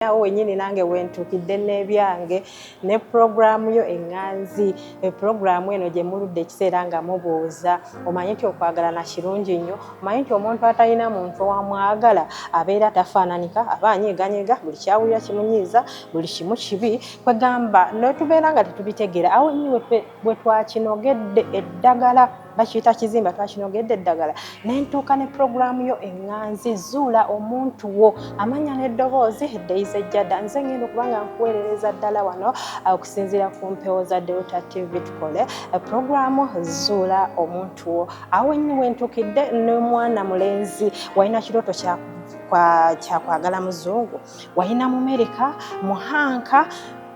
Awo wenyini nange wentukidde n'ebyange ne programu yo enganzi. Programu eno gye muludde ekiseera nga mubuuza omanyi nti okwagalana kirungi nnyo, omanyi nti omuntu atalina muntu owamwagala abeera tafaananika, aba anyiiganyiiga, buli kyawulira kimunyiiza, buli kimu kibi, kwegamba n'otubeera nga tetubitegeera. Awo wenyini bwe twakinogedde eddagala, bakiyita kizimba, twakinogedde eddagala, nentuuka ne programu yo enganzi. Zuula omuntu wo, amanya n'eddoboozi, Daisy Jada. Nze ngenda okuba nga nkuweerereza ddala wano okusinziira ku mpewo za Delta TV. Tukole programu Zuula omuntu wo. Awo wenyini wentukidde n'omwana mulenzi, walina kirooto kyakwagala muzungu, walina Mumerika, Muhanka,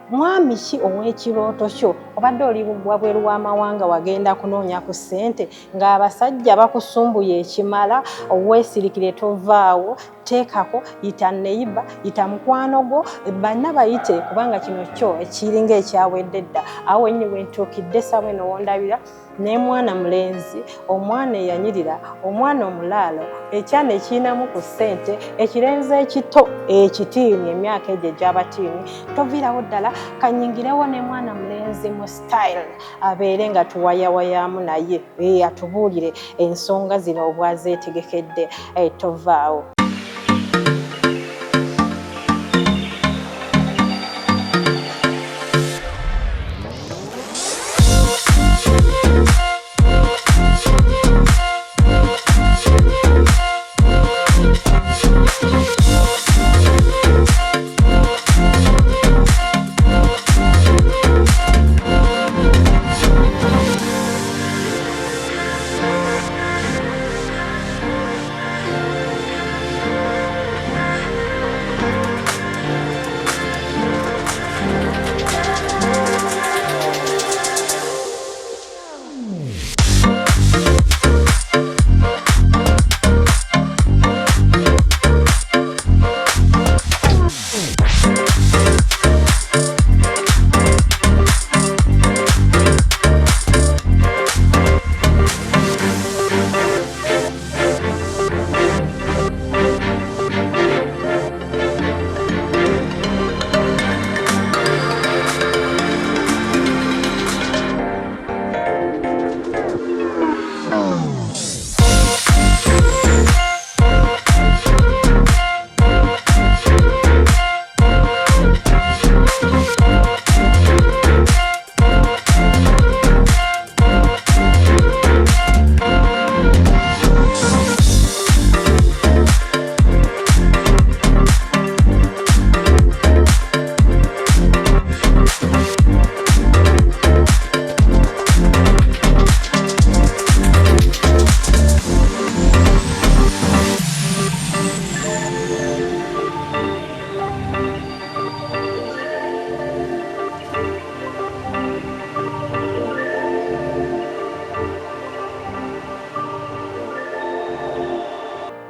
mwami ki ow'ekirooto kyo? Obadde oli wabweru w'amawanga wagenda kunoonya ku ssente ng'abasajja bakusumbuye ekimala, weesirikire tovaawo, teekako, yita neiba, yita mukwano gwo, banna bayite kubanga kino kyo ekiringa ekyawedde dda. Awo wenyini wentuukidde ssaawa eno wondabira ne mwana mulenzi, omwana eyanyirira, omwana omulaalo, ekyana ekiyinamu ku ssente, ekirenze ekito ekitiini, emyaka egyo egy'abatiini, toviirawo ddala, kanyingirewo ne mwana mulenzi mu style abeere nga tuwayawayamu naye, atubuulire ensonga zino obwazeetegekedde, tovaawo.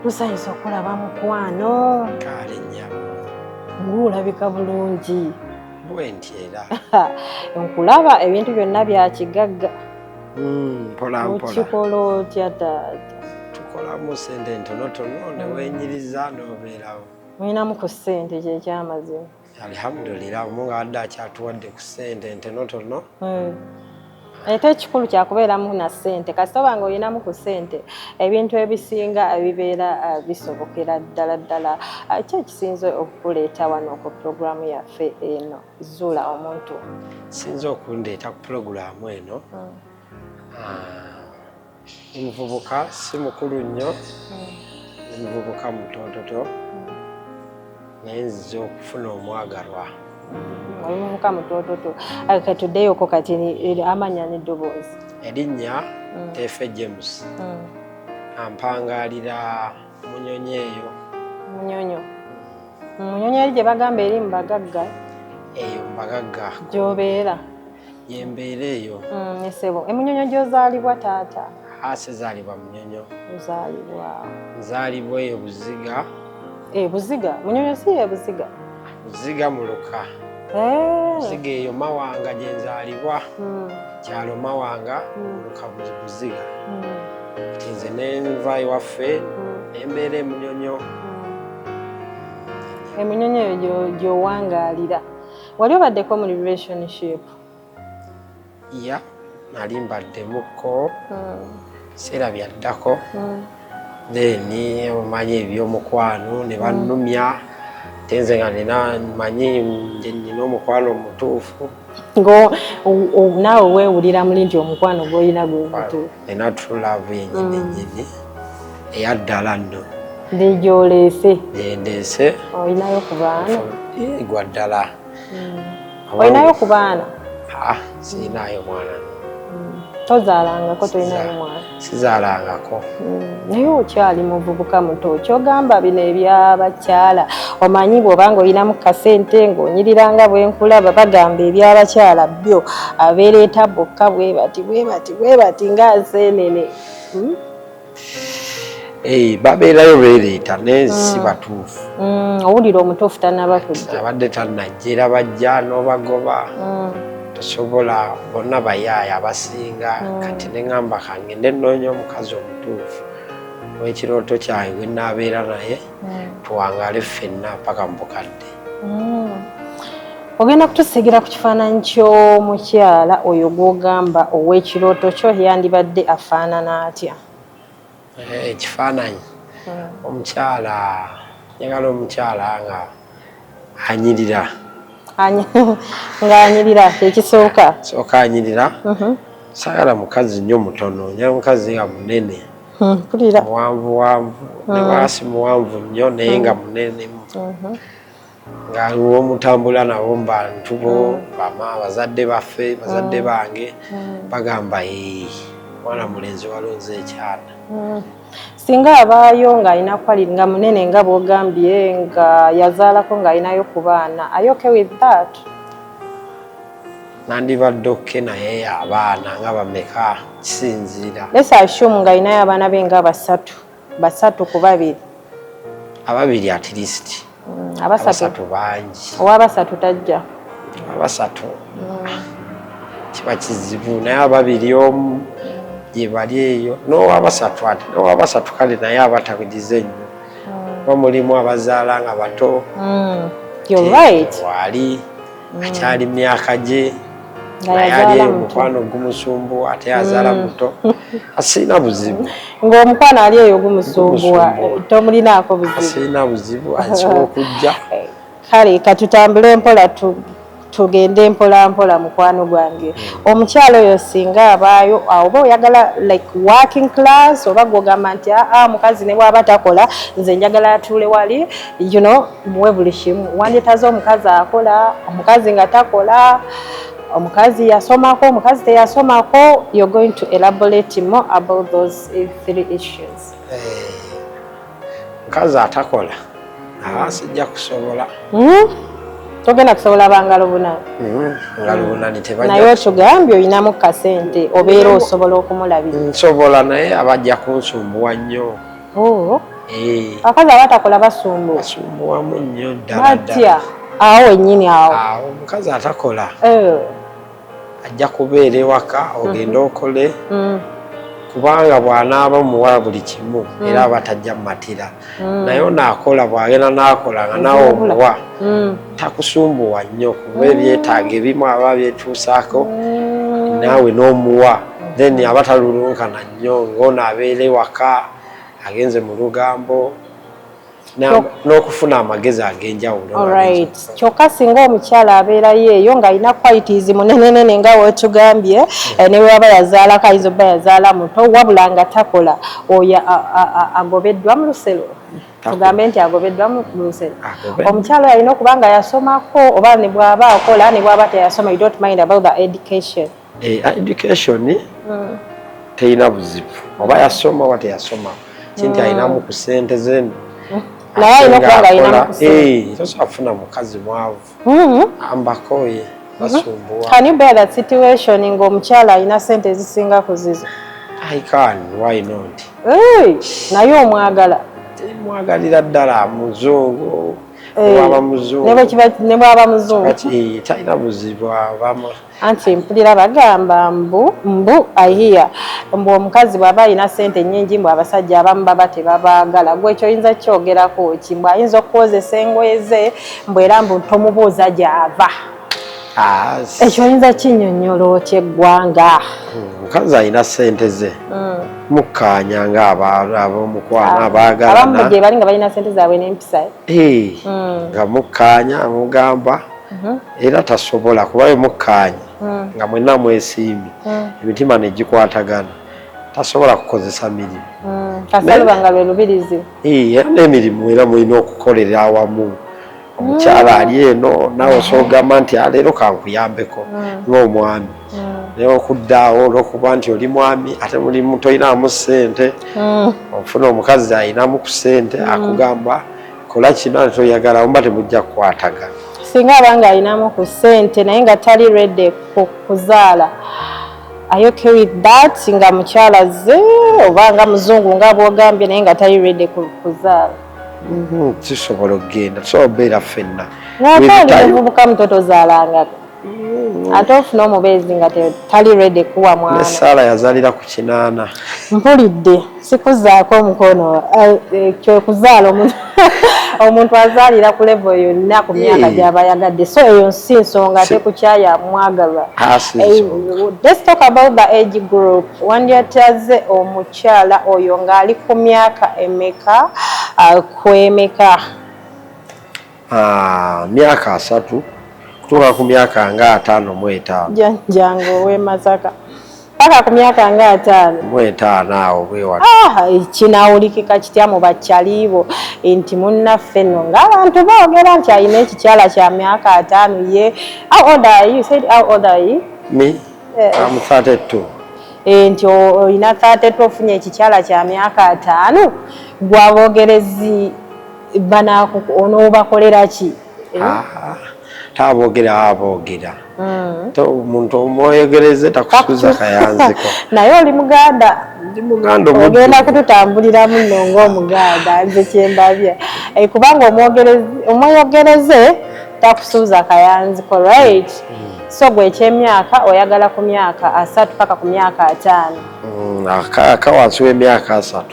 Tusanyusa okulaba mukwano. Kale nnyabo. Ng'olabika bulungi. Bwenti era. Nkulaba ebintu byonna bya kigagga. Mpola mpola. Okikola otya taata? Tukolamu ssente ntonotono ne weenyiriza n'obeerawo. Mulinamu ku ssente ky'ekyamazima. Alhamdulillah, omunga adde akyatuwadde ku ssente ntonotono. Ate ekikulu kyakubeeramu na ssente. Kasita oba nga olinamu ku ssente, ebintu ebisinga bibeera bisobokera ddala ddala. Ki ekisinze okukuleeta wano ku pulogulaamu yaffe eno Zuula omuntu? Sinza okundeeta ku pulogulaamu eno, omuvubuka si mukulu nnyo, omuvubuka mutoototo, naye nzize okufuna omwagalwa. Omuvubuka mutoototo. Katuddeyoko kati amanya n'eddoboozi. Erinnya Teefe James. Ampangaalira Munyonyo eyo. Munyonyo. Munyonyo eri gye bagamba eri mu bagagga. Eyo mu bagagga. Gy'obeera. Yembeera eyo. Esebo. Emunyonyo gy'ozaalibwa taata? Sizaalibwa Munyonyo. Ozaalibwa? Nzaalibwa eyo Buziga. Buziga? Munyonyo si ye Buziga? Buziga Muluka. Buziga eyo Mawanga gye nzaalibwa. Kyalo Mawanga, Muluka Buziga. Nze ne nva ewaffe, ne mbeera e Munyonyo. eminyonyo eyo gy'owangaalira wali obaddeko mu relationship? ya nali mbaddemuko seera byaddako then omanyi ebyomukwano ne bannumya tenze nga manyi nina omukwano omutuufu naawe weewulira muli nti omukwano gw'olina gwe mutuufu? Nina true love yennyini eyaddala nno ndi gy'oleese gyendeese. Olinayo ku baana? Gwa ddala. Olinayo ku baana? Sirinaayo mwana. Tozaalangako? Tolinayo mwana? Sizaalangako. Naye okyali muvubuka muto, kyogamba bino ebyabakyala omanyi bw'obanga olinamu kasente ng'onyiriranga bwenkulaba bagamba ebyabakyala byo abeereeta bokka bwe bati nga nseenene. Babeerayo beereeta naye si batuufu. Owulira omutuufu tannaba kujja? Abadde tannajja era bajja n'obagoba tosobola, bonna bayaaya abasinga. Kati ne ŋŋamba kangende nnoonya omukazi omutuufu w'ekirooto kyange gwe nnaabeera naye tuwangaale ffenna paka mu bukadde. Ogenda kutusigira ku kifaananyi ky'omukyala oyo gw'ogamba ow'ekirooto kyo yandibadde afaanana atya? Ekifaananyi omukyala njagala omukyala nga anyirira. Ng'anyirira kyekisooka? Sooka anyirira. Saagala mukazi nnyo mutono, njagala mukazi nga munene muwanvuwanvu ne waasi muwanvu nnyo naye nga munene nga w'omutambula nabo mu bantu bo bazadde baffe bazadde bange bagamba mwana mulenzi walonze ekyana. Singa abaayo ng'alina kwali nga munene nga bw'ogambye nga yazaalako ng'alinayo ku baana, are you okay with that? Nandibadde okke naye abaana nga bameka kisinziira. Let's assume ng'alinayo abaana be nga basatu ku babiri. Ababiri at least. Abasatu bangi. Ow'abasatu tajja? Abasatu kiba kizibu naye ababiri omu gye bali eyo n'ow'abasatu ate n'ow'abasatu kale naye abatabulize nnyo kuba mulimu abazaala nga bato. Wali akyali myaka gye naye ali omukwano gumusumbuwa ate yazaala muto asiina buzibu. Ng'omukwano ali eyo gumusumbuwa tomulinaako buzibu? Asiina buzibu asobola okujja. Kale katutambule mpola tugende mpola mpola mukwano gwange. Omukyalo oyo singa abaayo oba oyagala like working class oba gwogamba nti mukazi ne bw'aba takola nze njagala atuule wali muwe buli kimu. Wandetaze omukazi akola, omukazi nga takola, omukazi yasomako, omukazi teyasomako. You're going to elaborate more about those three issues. Mukazi atakola sijja kusobola. Togenda kusobola bangalo bunani? Ngalo bunani tebajja. Naye otugambye olinamu kasente obeera osobola okumulabira? Nsobola naye abajja kunsumbuwa nnyo. Abakazi abatakola basumbuwa? Basumbuwamu nnyo ddala. Batya? Awo wennyini awo? Omukazi atakola ajja kubeera ewaka ogenda okole kubanga bw'anaaba muwa buli kimu era abatajja mumatira. Naye onaakola bw'agenda n'akola nga naawe omuwa takusumbuwa nnyo kuba ebyetaaga ebimu aba byetuusaako naawe n'omuwa then aba talulunkana nnyo ng'onaabeera ewaka agenze mu lugambo n'okufuna amagezi ag'enjawulo. Kyokka singa omukyala abeerayo eyo ng'alina qualities munenenene nga weetugambye ne bw'aba yazaalako ayinza obba yazaala muto wabula nga takola oyo agobeddwa mu lusero? Tugambe nti agobeddwa mu lusero. Omukyala oyo alina okuba nga yasomako oba ne bw'aba akola ne bw'aba teyasoma. You don't mind about the education? Education terina buzibu oba yasoma oba teyasoma kinti alinamu ku ssente zeno. Naye alina okuba nga alinamu ku ssente. Tosafuna mukazi mwavu ambakoye basumbuwa. Can you bear that situation ng'omukyala alina ssente ezisinga ku zizo? I can, why not? Naye omwagala? Mwagalira ddala muzungu ne bwaba muzungu talina buzibu abamu anti mpulira bagamba mbu ahiya mbu omukazi bw'aba alina ssente nnyingi mbu abasajja abamu baba tebabaagala gwe ekyo oyinza kyogerako ki mbu ayinza okukozesa engoye ze mbu era mbu tomubuuza gy'ava ekyo oyinza kinnyonnyola otya eggwanga omukazi alina ssente ze mukkaanya ng'ab'omukwano abaagalana abamu gye bali nga balina ssente zaabwe n'empisa nga mukkaanya amugamba era tasobola kuba we mukkaanya nga mwenna mwesiimye emitima ne gikwatagana tasobola kukozesa mirimu kasalubanga lwe lubirizi era n'emirimu era mulina okukolera awamu omukyala ali eno nawe osogamba nti leero kankuyambeko ng'omwami naye okuddaawo olw'okuba nti oli mwami ate mulimu toyinaamu ssente ofuna omukazi ayinamu ku ssente akugamba kola kino ate toyagala mba temujja kukwatagana singa abanga ayinamu ku ssente naye nga tali redde kuzaala are you okay with that nga mukyala ze oba nga muzungu nga bwogambye naye nga tali redde kuzaala kisobola okugenda tusobola obeera ffenna ngaate oli muvubuka mutoto zaalangako ate ofuna omubeezi nga tali redde kuwa mwana ne Saala yazaalira ku 8 mpulidde sikuzaako omukono kyekuzaala omuntu azaalira ku level yonna ku myaka gy'aba yagadde so eyo si nsonga ate kukyaya mwagalwa let's talk about the age group wandyataze omukyala oyo ng'ali ku myaka emeka kwemeka myaka 3 kutuuka ku myaka nga 55 jangu ow'emasaka paka ku myaka nga 5 awo bwewala kinawulikika kitya mu bakyaliibo nti munnaffe nno ng'abantu boogera nti alina ekikyala kya myaka 5 ye how old are you? You said how old are you? Me? I'm 32. Nti olina 32 ofunye ekikyala kya myaka 5 gw'aboogerezi onoobakolera ki? Taboogera aboogera omuntu omwoyogereze takusuuza kayanziko naye oli muganda ogenda kututambuliramu nno ng'omuganda nze kyembabya kubanga omwoyogereze takusuuza kayanziko right so gwe ekyemyaka oyagala ku myaka 3 paka ku myaka 5 akawansi w'emyaka 3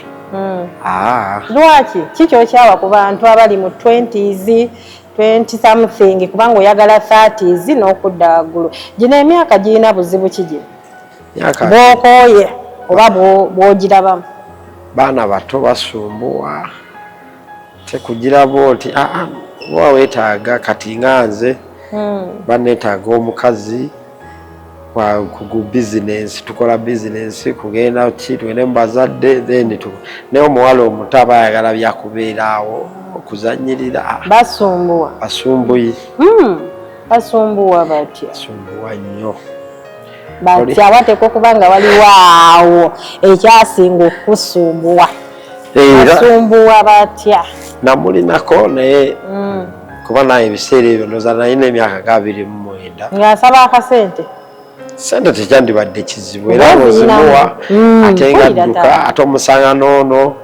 lwaki kikyokyawa ku bantu abali mu 20s 20 something kubanga oyagala 30s n'okudda waggulu gino emyaka girina buzibu ki gino bw'okooye oba bw'ogirabamu baana bato basumbuwa tekugiraba oti oba weetaaga kati nga nze baneetaaga omukazi ku bizinensi tukola bizinensi kugenda ki tugende mu bazadde then naye omuwala omuto aba ayagala byakubeeraawo okuzanyirira basumbuye basumbuwa batya basumbuwa nnyo batya bateka okuba nga waliwo ekyasinga okusumbuwa basumbuwa batya namulinako naye kuba naye ebiseera ebyo noza naye n'emyaka 29 ng'asaba akasente sente tekyandibadde kizibu era ozimuwa ate nga dduka ate omusanga n'ono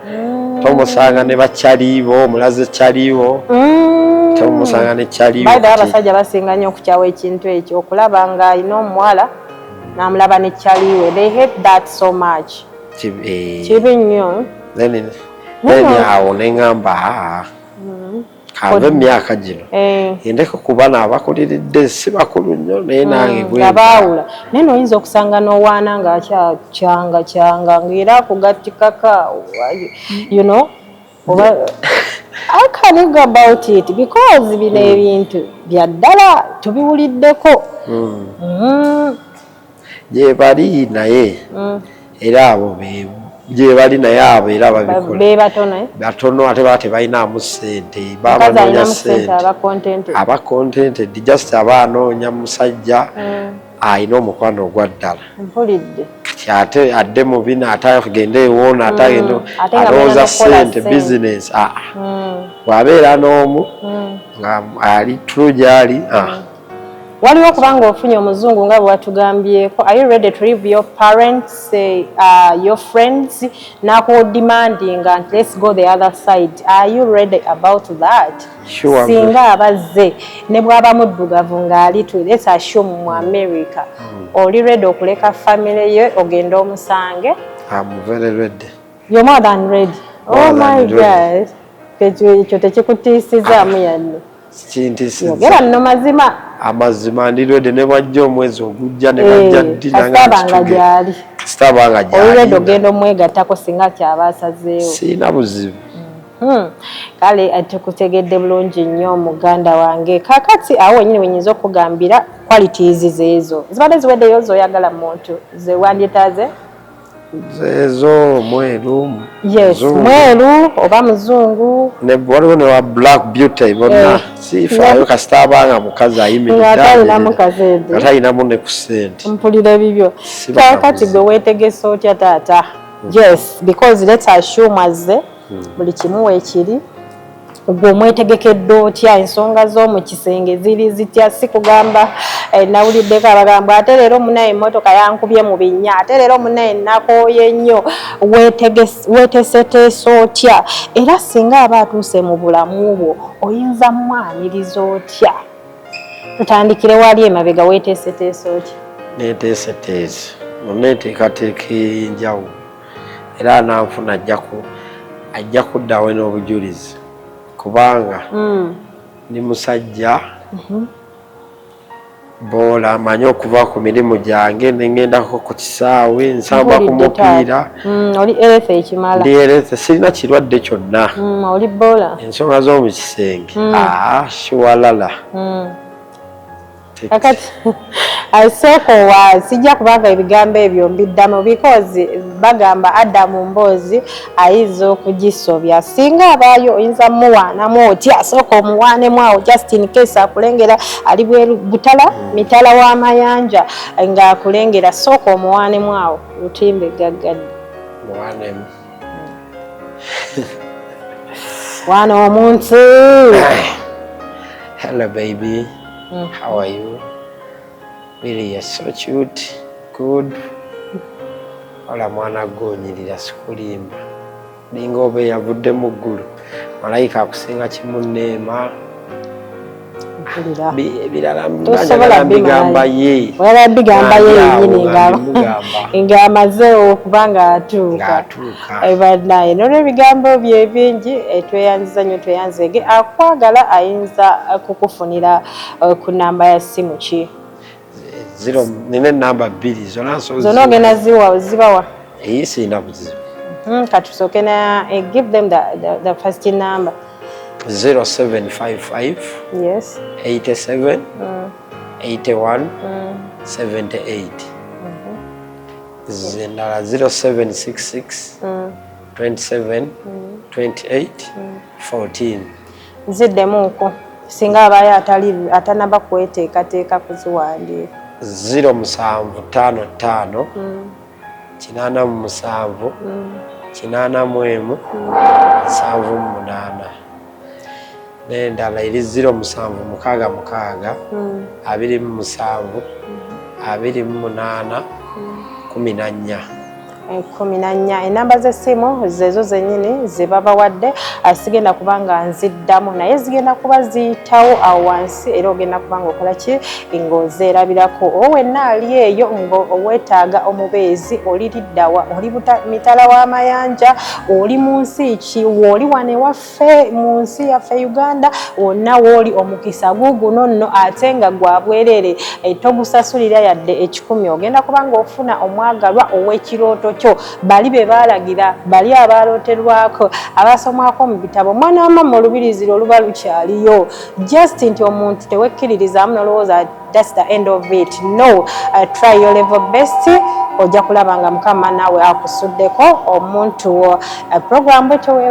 tomusanga ne bakyaliibo omulaze kyaliibo tomusanga ne kyaliibo baida abasajja basinga nnyo okukyawa ekintu ekyo okulaba nga alina omuwala n'amulaba ne kyaliiwe they hate that so much kibi nnyo then awo neŋŋamba kava emyaka gino endeka kuba n'abakuliridde si bakulu nnyo naye nange gwebaawula naye noyinza okusanga n'owaana ng'akyakyanga ng'era kugattikaka you know I can't go about it because bino ebintu bya ddala tubiwuliddeko gye bali naye era abo gye bali naye abo era babikola batono ate baba tebalinaamu ssente babanoonya ssente aba contented just aba anoonya musajja alina omukwano ogwa ddala kati ate adde mu bino ate agende ewoona ate agende alowooza ssente bizinesi bw'abeera n'omu nga ali tulu gy'ali waliwo kubanga ofunye omuzungu nga bwe watugambyeko. Are you ready to leave your parents, your friends, naku demanding and let's go the other side? Are you ready about that? Sure. Singa abaze ne bwaba muddugavu ng'ali let's assume mu America. Oli ready okuleka family ye ogenda omusange? I'm very ready. You're more than ready. Oh my God. Ekyo tekikutiisizaamu yanno. Yogera nno mazima. Amazima ndi ready ne bwajja omwezi ogujja ne bajja ddina nga kasitaba gyali. Kasitaba nga gyali. Oli ready ogenda omwegattako singa kyaba asazeewo. Sina buzibu. Kale tukutegedde bulungi nnyo muganda wange. Kakati awo nyine wenyinza okugambira qualities zeezo. Zibadde ziweddeyo z'oyagala muntu ze wandyetaaze? Zeezo mweru. Yes, mweru oba muzungu. Ne waliwo ne wa black beauty bonna. Sifaayo kasita abanga mukazi ayimiridde. Atayinamu ne ku ssente. Mpulira bibyo. Kakati gwe weetegese otya taata? Yes, because let's assume azze buli kimu weekiri. Gwe omwetegekedde otya ensonga z'omu kisenge ziri zitya? Si kugamba nawuliddeko abagamba ate leero munaye emmotoka yankubye mu binnya, ate leero munaye nakooye nnyo. Weeteeseteese otya? Era singa aba atuuse mu bulamu bwo oyinza mwaniriza otya? Tutandikire wali emabega, weeteeseteese otya? Neeteeseteese neeteekateeka enjawulo era nanfuna ajja kuddawo n'obujulizi kubanga ndi musajja boola amanyi okuva ku mirimu gyange nengendako ku kisaawe nsamba ku mupiira. Oli erethe ekimala? Ndi erethe, sirina kirwadde kyonna. Oli boola? Ensonga z'omu kisenge shiwalala. Kakati asooka sijja kubanga ebigambo ebyo mbiddamu because bagamba Adamu mboozi ayinza okugisobya. Singa abaayo oyinza muwaanamu otya, asooka omuwaanemu awo just in case akulengera ali butala mitala w'amayanja ng'akulengera, sooka omuwaanemu awo lutimbe gaggadde. Muwaanemu. Waana omuntu. Hello baby. How are you? Really, you're so cute. Good. Ola mwana gonyirira sikulimba. Linga obe yavudde mu ggulu. Malayika akusinga kimunneema. Ebirala bigamba ye. Wala bigamba ye yennyini ng'amaze okubanga atuuka. Naye n'olw'ebigambo bye bingi tweyanziza nnyo tweyanzege. Akwagala ayinza kukufunira ku namba ya simu ki? Nina namba 2 zonna ogenda zibawa? Sirina buzibu. Katusooke na give them the first number. 0755 yes 87 81 78 zendala 0766 27 28 14 nziddemuuko singa abayo atanaba kweteekateeka kuziwandiika. 0755 87 81 78 n'endala eri 0766 27 28 14. 14. Enamba z'essimu zezo zennyini ze babawadde asigenda kubanga nziddamu naye zigenda kuba ziyitawo awo wansi era ogenda kubanga okola ki ng'ozeerabirako. Owenna ali eyo ng'owetaaga omubeezi oli liddawa, oli mitala w'amayanja, oli mu nsi ki, w'oli wane waffe mu nsi yaffe Uganda, wonna w'oli omukisa guguno nno ate nga gwa bwerere togusasulira yadde 10. Ogenda kubanga ofuna omwagalwa ow'ekirooto kyo. Bali be baalagira, bali abalooterwako, abasomwako mu bitabo, mwana wama mu lubirizi oluba lukyaliyo. Just nti omuntu tewekkiririzaamu n'olowooza that's the end of it. No, try your level best. Ojja kulaba nga Mukama naawe akusuddeko omuntu wo. Program bwetyo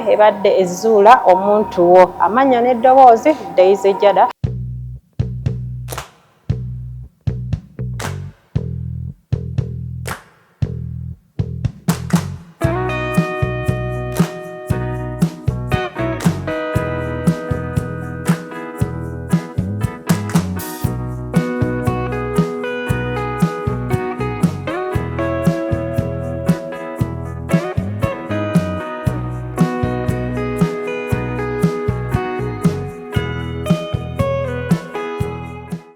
ebadde ezuula omuntu wo. Amannya n'eddoboozi Daisy Jada.